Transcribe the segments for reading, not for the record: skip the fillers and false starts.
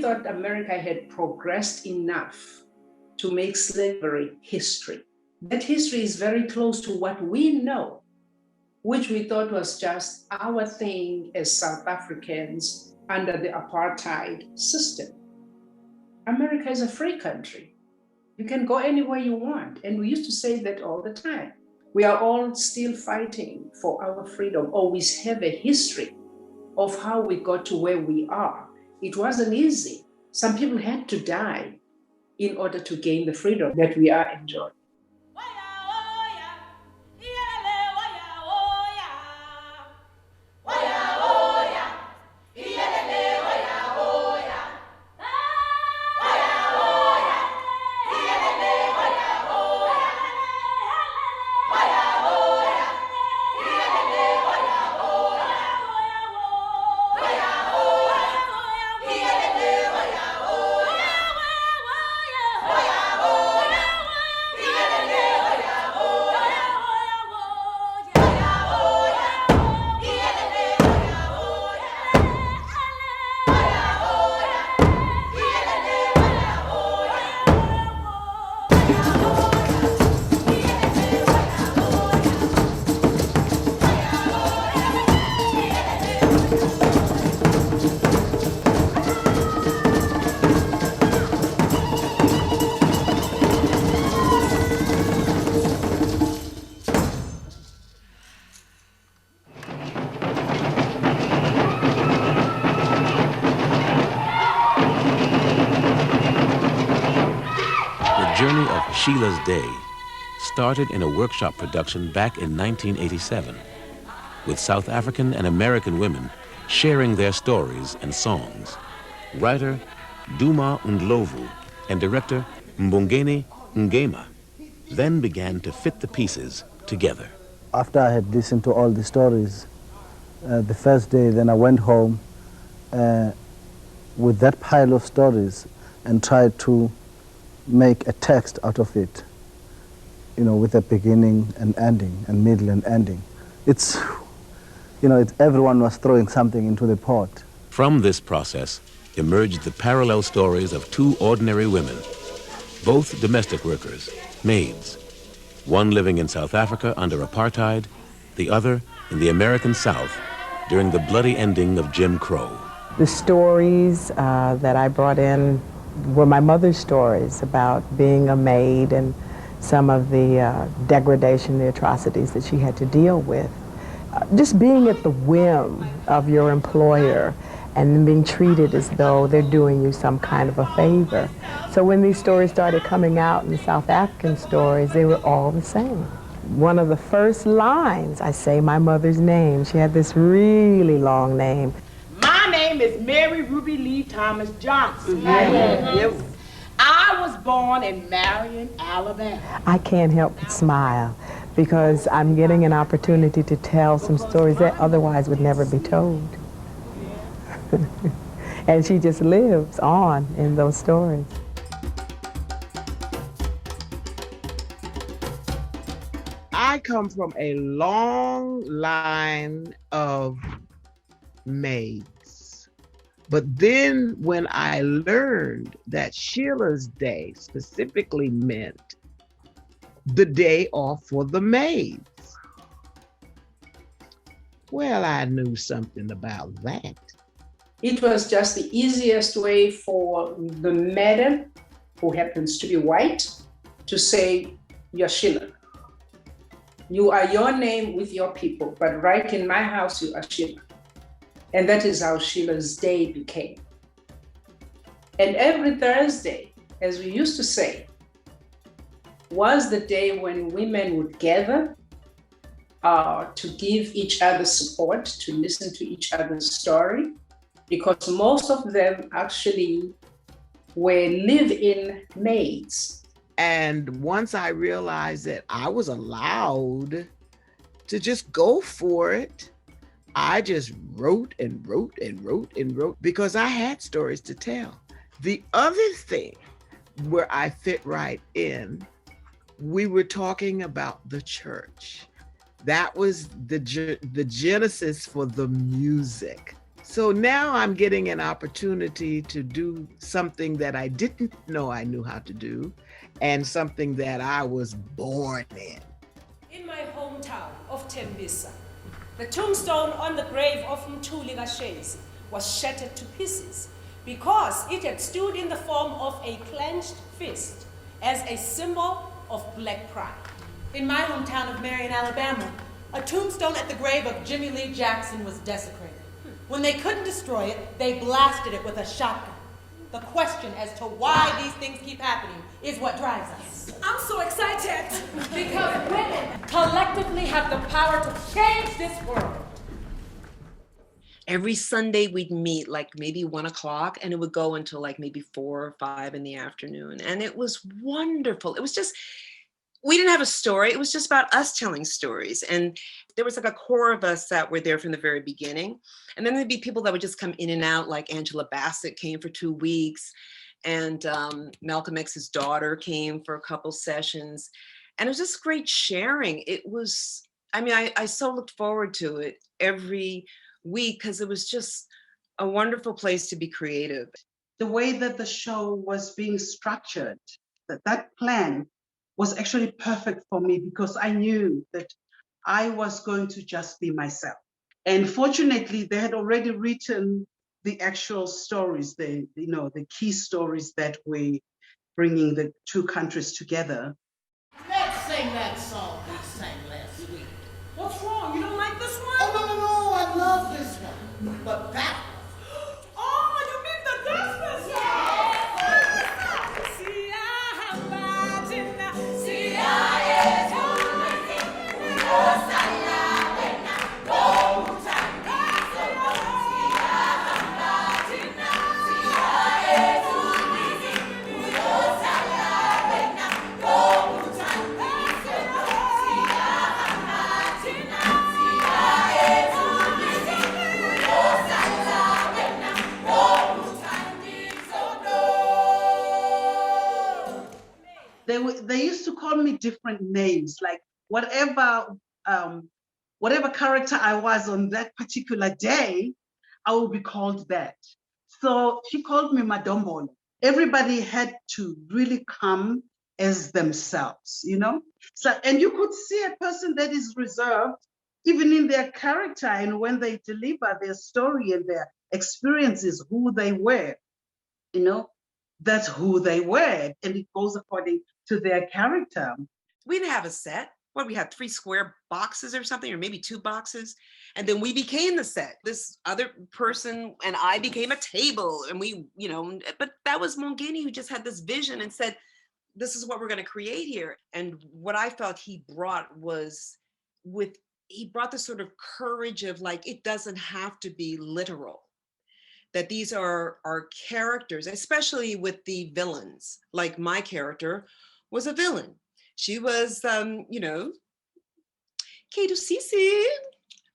thought America had progressed enough to make slavery history. That history is very close to what we know, which we thought was just our thing as South Africans under the apartheid system. America is a free country. You can go anywhere you want. And we used to say that all the time. We are all still fighting for our freedom, or we have a history of how we got to where we are. It wasn't easy. Some people had to die in order to gain the freedom that we are enjoying. Sheila's Day started in a workshop production back in 1987, with South African and American women sharing their stories and songs. Writer Duma Ndlovu and director Mbongeni Ngema then began to fit the pieces together. After I had listened to all the stories, the first day, then I went home with that pile of stories and tried to make a text out of it, with a beginning and ending, and middle and ending. Everyone was throwing something into the pot. From this process emerged the parallel stories of two ordinary women, both domestic workers, maids, one living in South Africa under apartheid, the other in the American South during the bloody ending of Jim Crow. The stories that I brought in were my mother's stories about being a maid and some of the degradation, the atrocities that she had to deal with. Just being at the whim of your employer and then being treated as though they're doing you some kind of a favor. So when these stories started coming out in the South African stories, they were all the same. One of the first lines, I say my mother's name. She had this really long name. My name is Mary Ruby Lee Thomas Johnson. Yes. I was born in Marion, Alabama. I can't help but smile because I'm getting an opportunity to tell some stories that otherwise would never be told. And she just lives on in those stories. I come from a long line of maids. But then when I learned that Sheila's Day specifically meant the day off for the maids, well, I knew something about that. It was just the easiest way for the madam, who happens to be white, to say, you're Sheila. You are your name with your people, but right in my house, you are Sheila. And that is how Sheila's Day became. And every Thursday, as we used to say, was the day when women would gather to give each other support, to listen to each other's story, because most of them actually were live-in maids. And once I realized that I was allowed to just go for it, I just wrote and wrote and wrote and wrote because I had stories to tell. The other thing where I fit right in, we were talking about the church. That was the genesis for the music. So now I'm getting an opportunity to do something that I didn't know I knew how to do, and something that I was born in. In my hometown of Tembisa, the tombstone on the grave of Mthuli Kashezi was shattered to pieces because it had stood in the form of a clenched fist as a symbol of black pride. In my hometown of Marion, Alabama, a tombstone at the grave of Jimmy Lee Jackson was desecrated. When they couldn't destroy it, they blasted it with a shotgun. The question as to why these things keep happening is what drives us. I'm so excited because women collectively have the power to change this world. Every Sunday we'd meet like maybe 1 o'clock, and it would go until like maybe 4 or 5 in the afternoon. And it was wonderful. It was just, we didn't have a story. It was just about us telling stories. And there was like a core of us that were there from the very beginning. And then there'd be people that would just come in and out, like Angela Bassett came for 2 weeks. And Malcolm X's daughter came for a couple sessions. And it was just great sharing. It was, I mean, I so looked forward to it every week because it was just a wonderful place to be creative. The way that the show was being structured, that plan was actually perfect for me because I knew that I was going to just be myself. And fortunately, they had already written the actual stories, the key stories that were bringing the two countries together. Let's sing that song we sang last week. What's wrong? You don't like this one? Oh, no, I love this one. But that Oh, you mean the gospel song? They used to call me different names, like whatever character I was on that particular day, I would be called that. So she called me Madombolo. Everybody had to really come as themselves, you know? So, and you could see a person that is reserved, even in their character, and when they deliver their story and their experiences, who they were, you know, that's who they were, and it goes according to their character. We didn't have a set. What, we had 3 square boxes or something, or maybe 2 boxes. And then we became the set. This other person and I became a table, and we, you know, but that was Mongeni who just had this vision and said, this is what we're going to create here. And what I felt he brought was he brought this sort of courage of like, it doesn't have to be literal. That these are our characters, especially with the villains. Like my character was a villain. She was, you know, Kedu Sisi,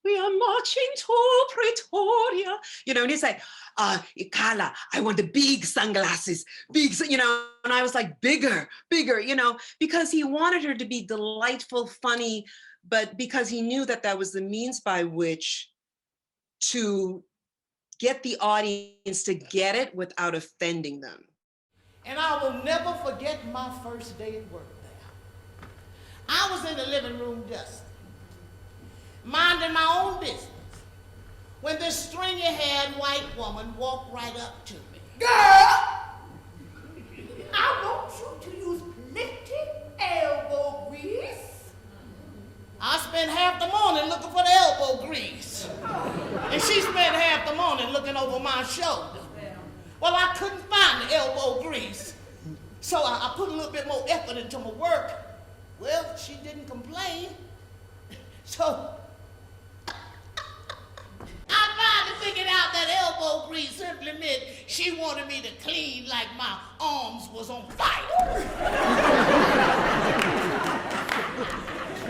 we are marching to Pretoria. You know, and he's like, Carla, I want the big sunglasses, big, you know, and I was like, bigger, you know, because he wanted her to be delightful, funny, but because he knew that that was the means by which to get the audience to get it without offending them. And I will never forget my first day at work there. I was in the living room dusting, minding my own business, when this stringy-haired white woman walked right up to me. Girl, I want you to use plenty elbow grease. I spent half the morning looking for the elbow grease. And she spent half the morning looking over my shoulder. Well, I couldn't find the elbow grease. So I put a little bit more effort into my work. Well, she didn't complain. So I finally figured out that elbow grease simply meant she wanted me to clean like my arms was on fire.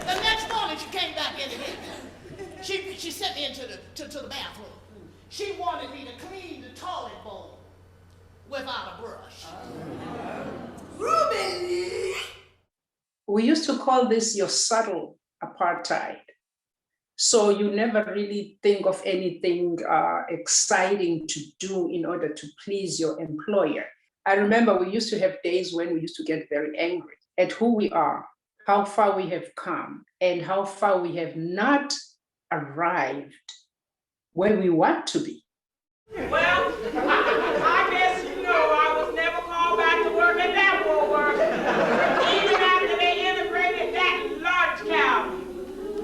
The next morning she came back in again. She sent me into the bathroom. She wanted me to clean the toilet bowl without a brush. Ruby! We used to call this your subtle apartheid. So you never really think of anything exciting to do in order to please your employer. I remember we used to have days when we used to get very angry at who we are, how far we have come, and how far we have not arrived where we want to be. Well, I guess you know I was never called back to work at that Woolworth. Even after they integrated that large cow.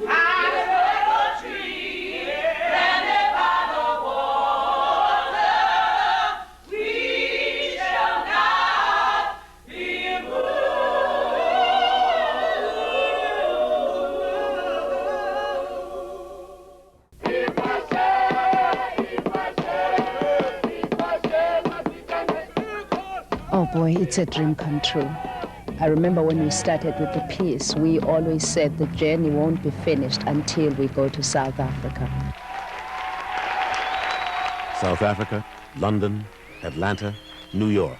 I saw a tree planted by the water. We shall not be moved. Oh boy, it's a dream come true. I remember when we started with the piece, we always said the journey won't be finished until we go to South Africa. South Africa, London, Atlanta, New York.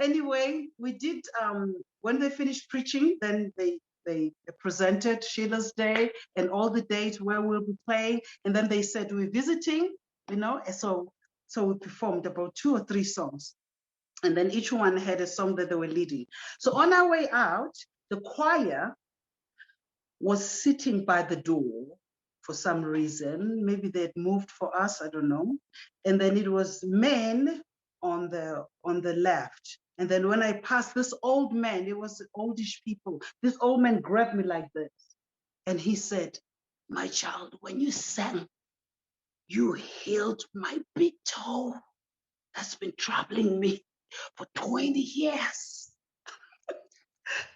Anyway, we did, when they finished preaching, then they presented Sheila's Day and all the dates where we'll be playing. And then they said, we're visiting, you know, and so we performed about 2 or 3 songs. And then each one had a song that they were leading. So on our way out, the choir was sitting by the door for some reason. Maybe they had moved for us, I don't know. And then it was men on the left. And then when I passed this old man, it was oldish people. This old man grabbed me like this. And he said, my child, when you sang, you healed my big toe that's been troubling me for 20 years.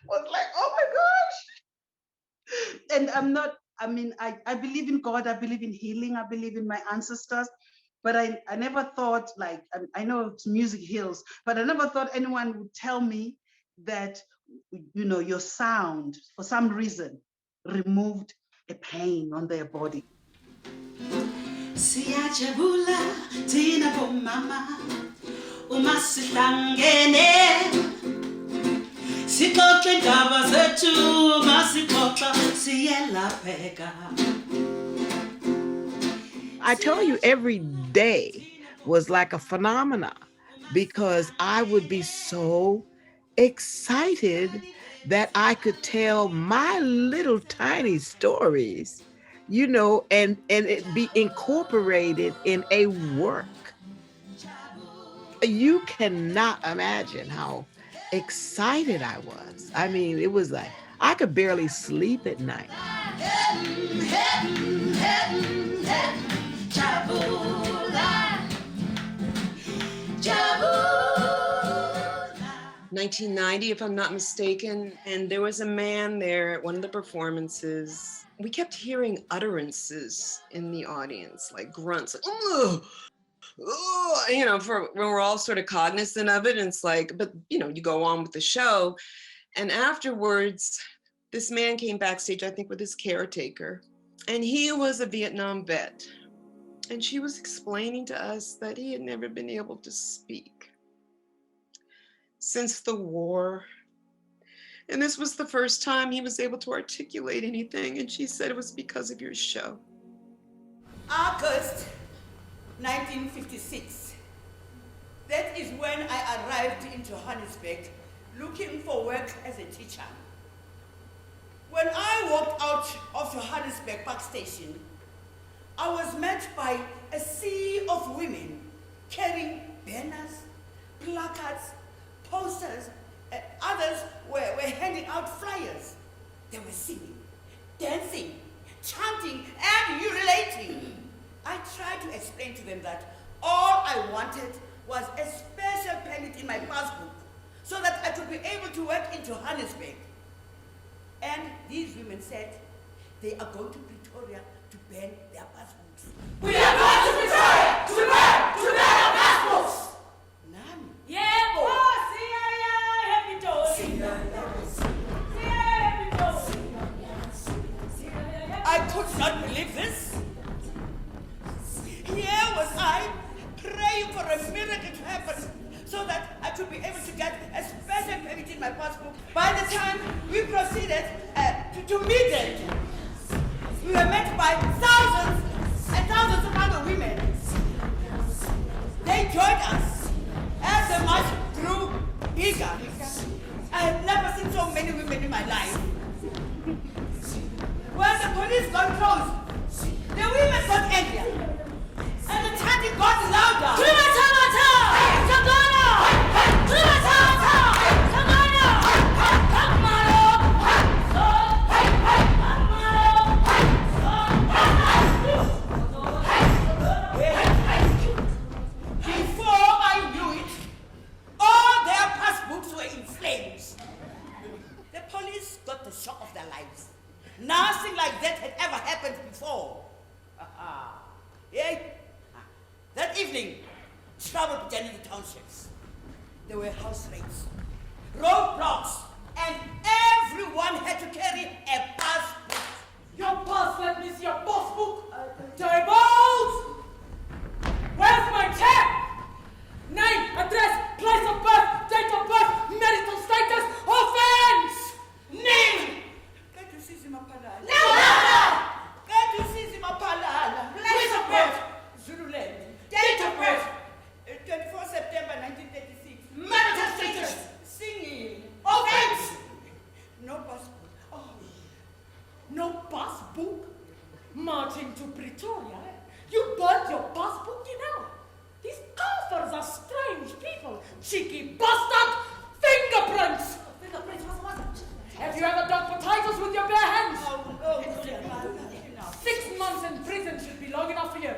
Was like, oh my gosh. And I believe in God, I believe in healing, I believe in my ancestors, but I never thought, like, I know it's music heals, but I never thought anyone would tell me that, you know, your sound, for some reason, removed a pain on their body. Siyajabula thina bomama uma sihlangene sixoxe indaba zethu masixoxa siyelapheka. I tell you, every day was like a phenomena because I would be so excited that I could tell my little tiny stories, you know, and it be incorporated in a work. You cannot imagine how excited I was. I mean, it was like, I could barely sleep at night. 1990, if I'm not mistaken, and there was a man there at one of the performances. We kept hearing utterances in the audience, like grunts, like, ugh, ugh, you know, when we're all sort of cognizant of it, and it's like, but you know, you go on with the show. And afterwards, this man came backstage, I think with his caretaker, and he was a Vietnam vet. And she was explaining to us that he had never been able to speak since the war. And this was the first time he was able to articulate anything. And she said it was because of your show. August 1956. That is when I arrived in Johannesburg looking for work as a teacher. When I walked out of Johannesburg Park Station, I was met by a sea of women carrying banners, placards, posters. Others were handing out flyers. They were singing, dancing, chanting, and ululating. I tried to explain to them that all I wanted was a special permit in my passbook so that I could be able to work in Johannesburg. And these women said they are going to Pretoria to burn their passports. We are going to Pretoria to burn our passports. Nami. Yeah, boss. I could not believe this. Here was I praying for a miracle to happen so that I could be able to get a special permit in my passport. By the time we proceeded to meet them, we were met by thousands and thousands of other women. They joined us as the march grew bigger. I had never seen so many women in my life. When the police got close, the women got angrier. And the chanting got louder. Before I knew it, all their passbooks were in flames. The police got the shock of their lives. Nothing like that had ever happened before. Yeah. That evening, trouble began in the townships. There were house raids, roadblocks, and everyone had to carry a passport. Your passport means your passbook. Tables! Where's my check? Name, address, place of birth, date of birth, marital status, offense! Name! Place of birth, Zululand. Date of birth, 24 September 1936. Marital status. Singing. Offense! No passport. Oh, no passbook? Marching to Pretoria? You burnt your passbook, you know? These Kafirs are strange people. Cheeky bastard! Fingerprints! Fingerprints was what? Have you ever done potatoes with your bare hands? Oh, 6 months in prison should be long enough for you.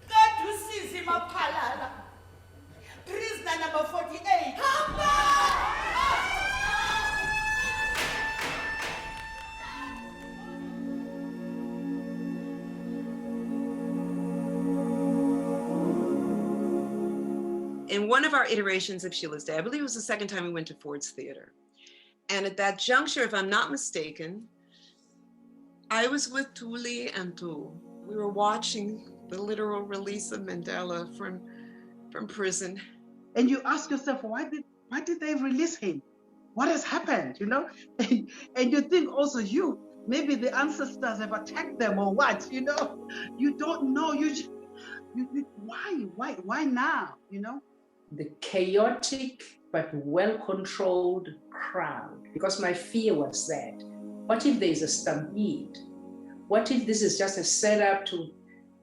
God to see him a palala. Prisoner number 48. In one of our iterations of Sheila's Day, I believe it was the second time we went to Ford's Theater. And at that juncture, if I'm not mistaken, I was with Thuli and Tu. We were watching the literal release of Mandela from prison. And you ask yourself, why did they release him? What has happened, you know? And you think also maybe the ancestors have attacked them or what, you know? You don't know, why now, you know? The chaotic but well-controlled crowd, because my fear was that, what if there's a stampede? What if this is just a setup to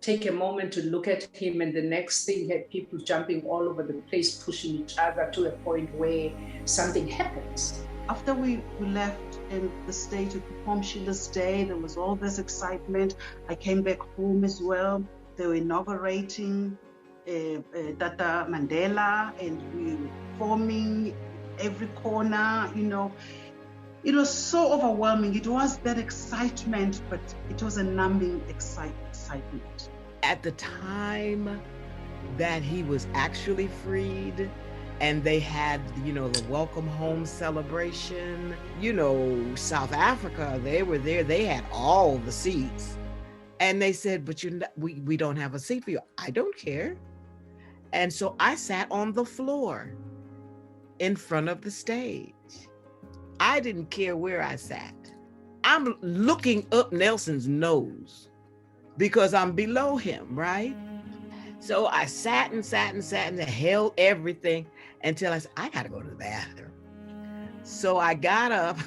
take a moment to look at him, and the next thing had people jumping all over the place, pushing each other to a point where something happens? After we left in the state to perform Sheila's Day, there was all this excitement. I came back home as well. They were inaugurating Tata Mandela, and we were forming every corner, you know. It was so overwhelming. It was that excitement, but it was a numbing excitement. At the time that he was actually freed, and they had, you know, the welcome home celebration, you know, South Africa, they were there, they had all the seats. And they said, but we don't have a seat for you. I don't care. And so I sat on the floor in front of the stage. I didn't care where I sat. I'm looking up Nelson's nose because I'm below him, right? So I sat and held everything until I said, I gotta go to the bathroom. So I got up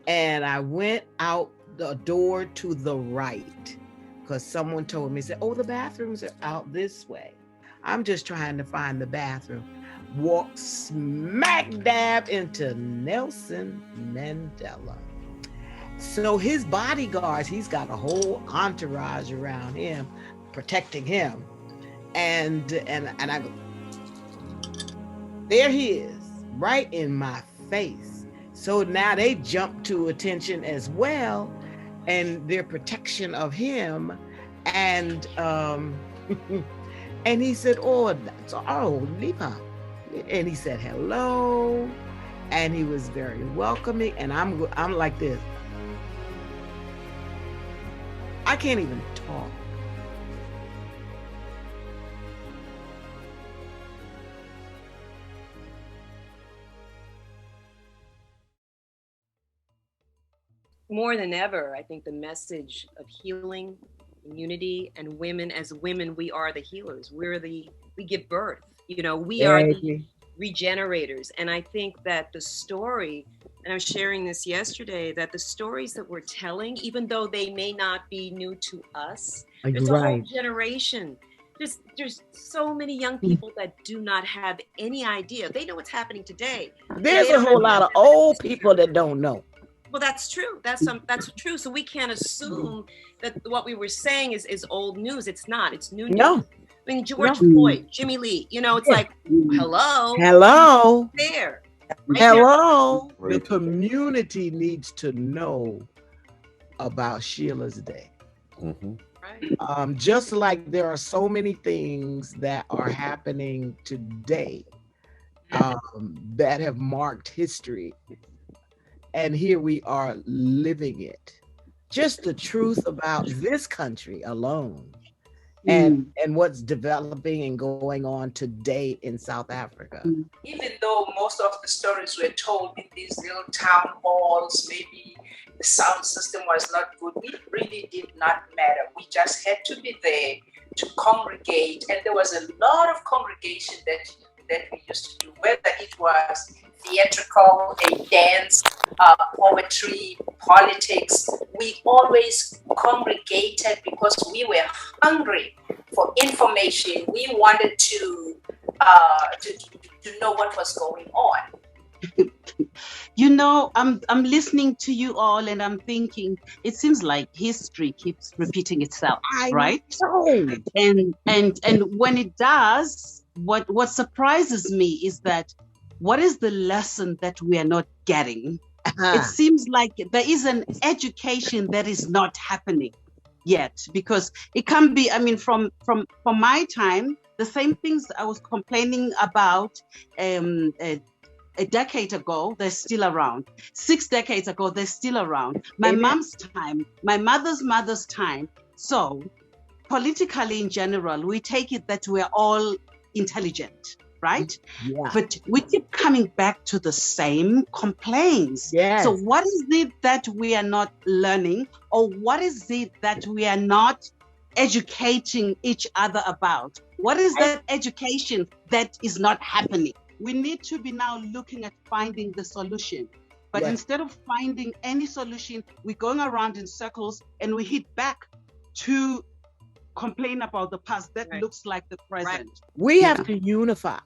and I went out the door to the right because someone told me, said, oh, the bathrooms are out this way. I'm just trying to find the bathroom. Walked smack dab into Nelson Mandela. So his bodyguards, he's got a whole entourage around him, protecting him. And I go, there he is, right in my face. So now they jump to attention as well, and their protection of him. And and he said, oh, Lima. And he said hello, and he was very welcoming. And I'm like this. I can't even talk. more than ever, I think the message of healing, unity, and women as women, we are the healers. We give birth. You know, we are the regenerators. And I think that the story, and I was sharing this yesterday, that the stories that we're telling, even though they may not be new to us, there's a whole generation. There's so many young people that do not have any idea. They know what's happening today. There's a whole lot of old people that don't know. Well, that's true. That's true. So we can't assume that what we were saying is old news. It's not. It's new news. No. I mean, George Floyd, Jimmy Lee, you know, it's like, hello. There. Right Hello. The community needs to know about Sheila's day. Right. Just like there are so many things that are happening today that have marked history. And here we are living it. Just the truth about this country alone and what's developing and going on today in South Africa. Even though most of the stories were told in these little town halls, maybe the sound system was not good, it really did not matter. We just had to be there to congregate. And there was a lot of congregation that we used to do, whether it was theatrical, a dance, poetry, politics. We always congregated because we were hungry for information. We wanted to know what was going on. You know, I'm listening to you all and I'm thinking it seems like history keeps repeating itself, right? And when it does, what surprises me is that what is the lesson that we are not getting? It seems like there is an education that is not happening yet, because it can be, I mean, from my time, the same things I was complaining about a decade ago, they're still around. 6 decades ago, they're still around. My mom's time, my mother's time. So politically in general, we take it that we're all intelligent, right? Yeah. But we keep coming back to the same complaints. Yes. So what is it that we are not learning, or what is it that we are not educating each other about? What is that education that is not happening? We need to be now looking at finding the solution. But instead of finding any solution, we're going around in circles and we hit back to complain about the past that looks like the present. We have to unify.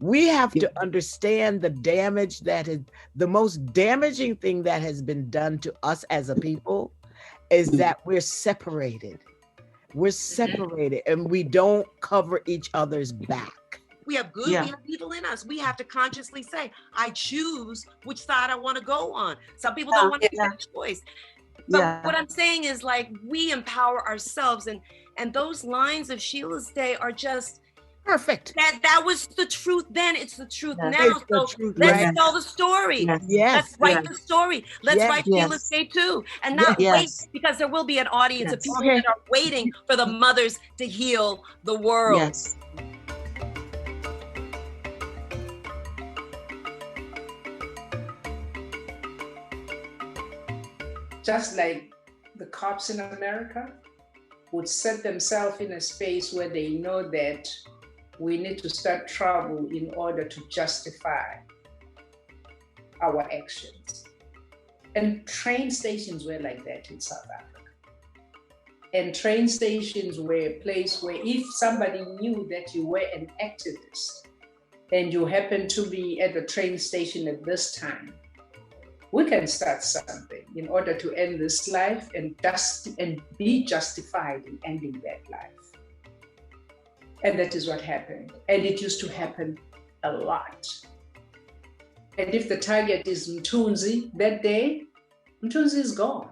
We have to understand the damage that is the most damaging thing that has been done to us as a people is that we're separated. We're separated and we don't cover each other's back. We have good, we have evil in us. We have to consciously say, I choose which side I want to go on. Some people don't want to make that choice. But what I'm saying is, like, we empower ourselves, and those lines of Sheila's day are just perfect. That was the truth then. It's the truth now. So let's tell the story. Let's write the story. Let's write Sheila's day too, and not wait, because there will be an audience of people that are waiting for the mothers to heal the world. Yes. Just like the cops in America would set themselves in a space where they know that we need to start trouble in order to justify our actions. And train stations were like that in South Africa. And train stations were a place where if somebody knew that you were an activist and you happened to be at the train station at this time, we can start something in order to end this life and be justified in ending that life. And that is what happened. And it used to happen a lot. And if the target is Mthunzi that day, Mthunzi is gone.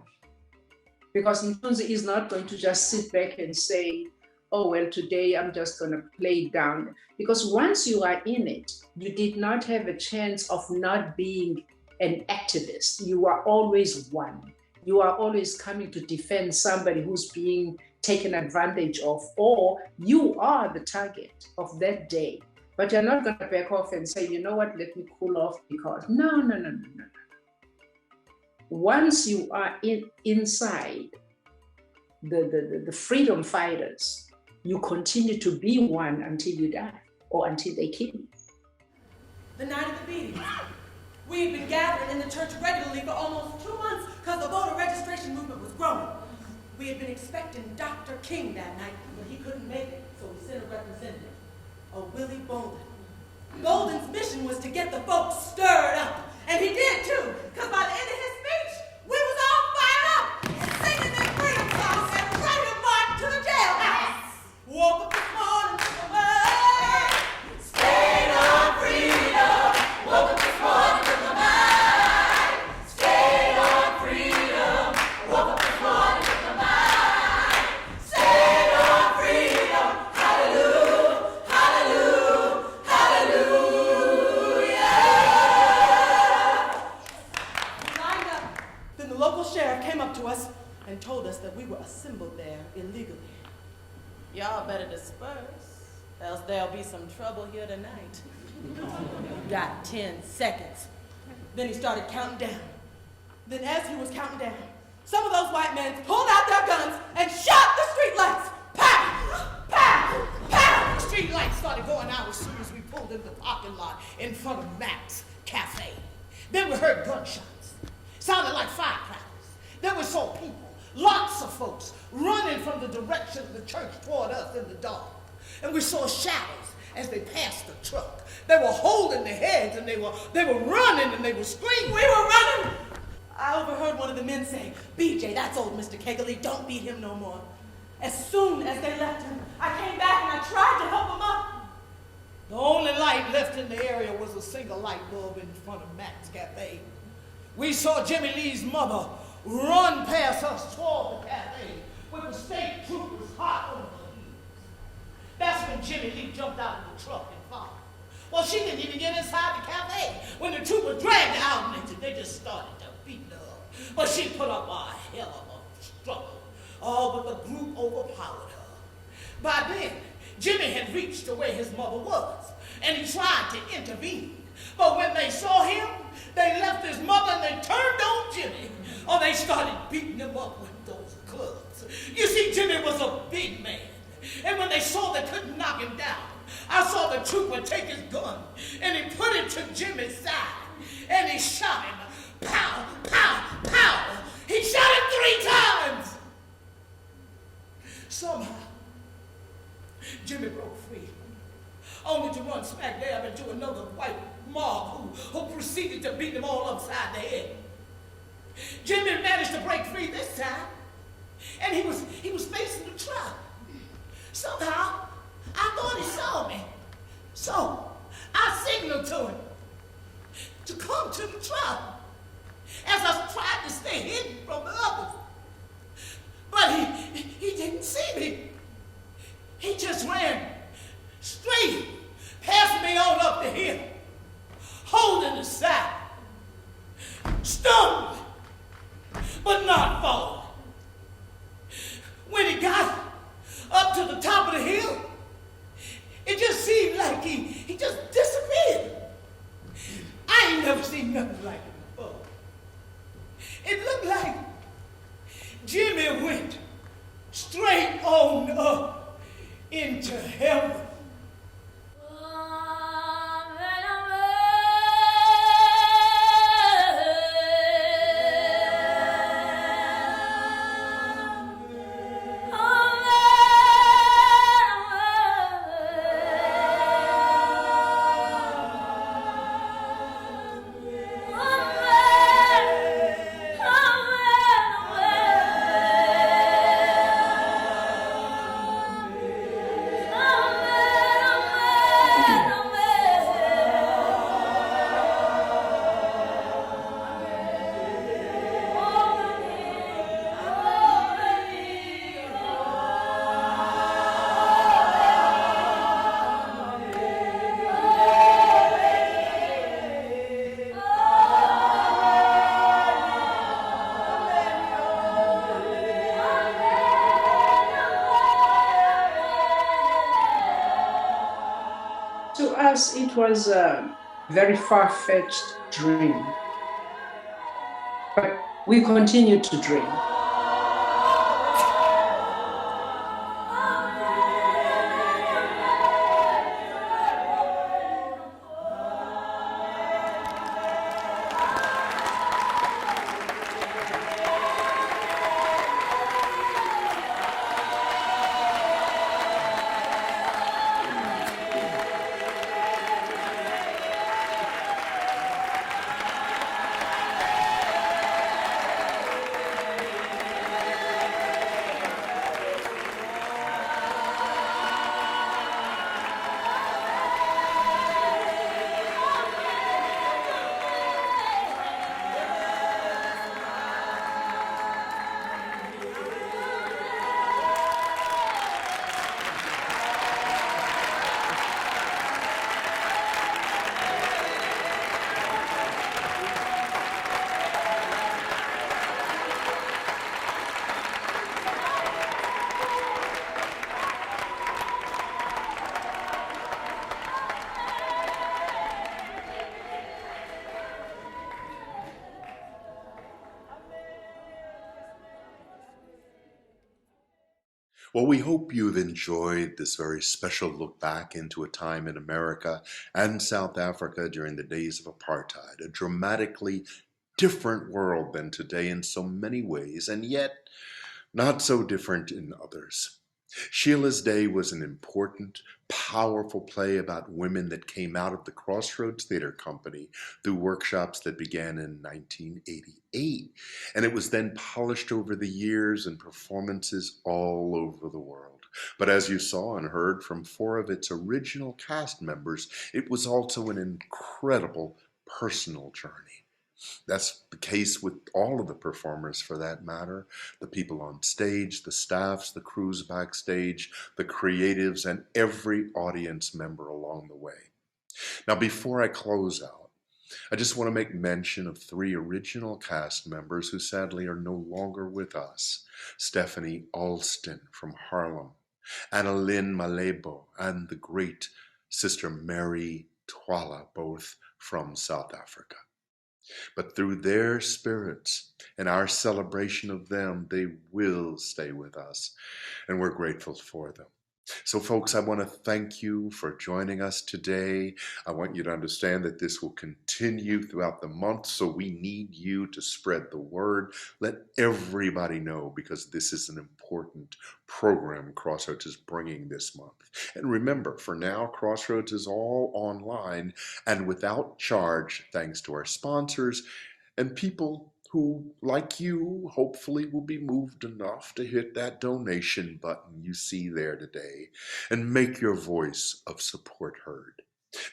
Because Mthunzi is not going to just sit back and say, oh, well, today I'm just going to play it down. Because once you are in it, you did not have a chance of not being an activist. You are always one. You are always coming to defend somebody who's being taken advantage of, or you are the target of that day. But you're not going to back off and say, you know what, let me cool off because no. once you are inside the freedom fighters, you continue to be one until you die or until they kill you. The night of the beatings, we had been gathering in the church regularly for almost 2 months because the voter registration movement was growing. We had been expecting Dr. King that night, but he couldn't make it, so we sent a representative, a Willie Bolden. Bolden's mission was to get the folks stirred up, and he did too, because by the end of his speech, we was all fired up, singing their freedom songs and ready to march to the jailhouse. Woke up this morning to the word, state of freedom. Woke up this morning to the mind, state of freedom. Woke up this morning to the mind, state of freedom. Hallelujah, hallelujah, hallelujah. We lined up. Then the local sheriff came up to us and told us that we were assembled there illegally. Y'all better disperse, else there'll be some trouble here tonight. Got 10 seconds. Then he started counting down. Then as he was counting down, some of those white men pulled out their guns and shot the street lights. Pow! Pow! Pow! The street lights started going out as soon as we pulled into the parking lot in front of Mac's Cafe. Then we heard gunshots. Sounded like firecrackers. Then we saw people, lots of folks, running from the direction of the church toward us in the dark. And we saw shadows as they passed the truck. They were holding their heads and they were running and they were screaming. We were running! I overheard one of the men say, BJ, that's old Mr. Kegley, don't beat him no more. As soon as they left him, I came back and I tried to help him up. The only light left in the area was a single light bulb in front of Mac's Cafe. We saw Jimmy Lee's mother run past us toward the cafe with the state troopers hot on her heels. That's when Jimmy Lee jumped out of the truck and followed. Well, she didn't even get inside the cafe. When the troopers dragged her out, they just started to beat her up. But she put up a hell of a struggle. All but the group overpowered her. By then, Jimmy had reached to where his mother was, and he tried to intervene. But when they saw him, they left his mother and they turned on Jimmy, or they started beating him up with those clubs. You see, Jimmy was a big man, and when they saw they couldn't knock him down, I saw the trooper take his gun, and he put it to Jimmy's side, and he shot him. Pow, pow, pow. He shot him 3 times. Somehow, Jimmy broke free, only to run smack dab into another white mob who proceeded to beat them all upside the head. Jimmy managed to break free this time, and he was facing the truck. Somehow, I thought he saw me, so I signaled to him to come to the truck as I tried to stay hidden from the others. But he didn't see me. He just ran straight past me on up the hill, holding the sack, stunned, but not falling. When he got up to the top of the hill, it just seemed like he just disappeared. I ain't never seen nothing like it before. It looked like Jimmy went straight on up into heaven. To us, it was a very far-fetched dream. But we continue to dream. Well, we hope you've enjoyed this very special look back into a time in America and South Africa during the days of apartheid, a dramatically different world than today in so many ways, and yet not so different in others. Sheila's Day was an important, powerful play about women that came out of the Crossroads Theater Company through workshops that began in 1988. And it was then polished over the years in performances all over the world. But as you saw and heard from 4 of its original cast members, it was also an incredible personal journey. That's the case with all of the performers for that matter, the people on stage, the staffs, the crews backstage, the creatives, and every audience member along the way. Now, before I close out, I just want to make mention of 3 original cast members who sadly are no longer with us. Stephanie Alston from Harlem, Annalyn Malebo, and the great Sister Mary Twala, both from South Africa. But through their spirits and our celebration of them, they will stay with us, and we're grateful for them. So folks, I want to thank you for joining us today. I want you to understand that this will continue throughout the month, so we need you to spread the word. Let everybody know, because this is an important program Crossroads is bringing this month. And remember, for now, Crossroads is all online and without charge, thanks to our sponsors and people who, like you, hopefully will be moved enough to hit that donation button you see there today and make your voice of support heard.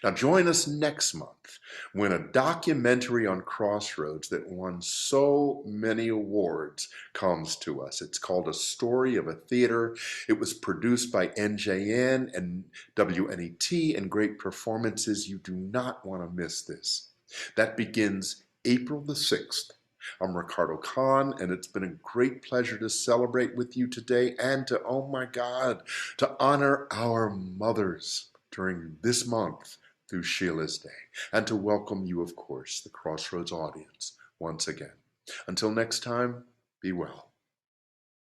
Now join us next month when a documentary on Crossroads that won so many awards comes to us. It's called A Story of a Theater. It was produced by NJN and WNET, and great performances. You do not want to miss this. That begins April the 6th. I'm Ricardo Khan, and it's been a great pleasure to celebrate with you today and to, oh my God, to honor our mothers during this month through Sheila's Day, and to welcome you, of course, the Crossroads audience, once again. Until next time, be well.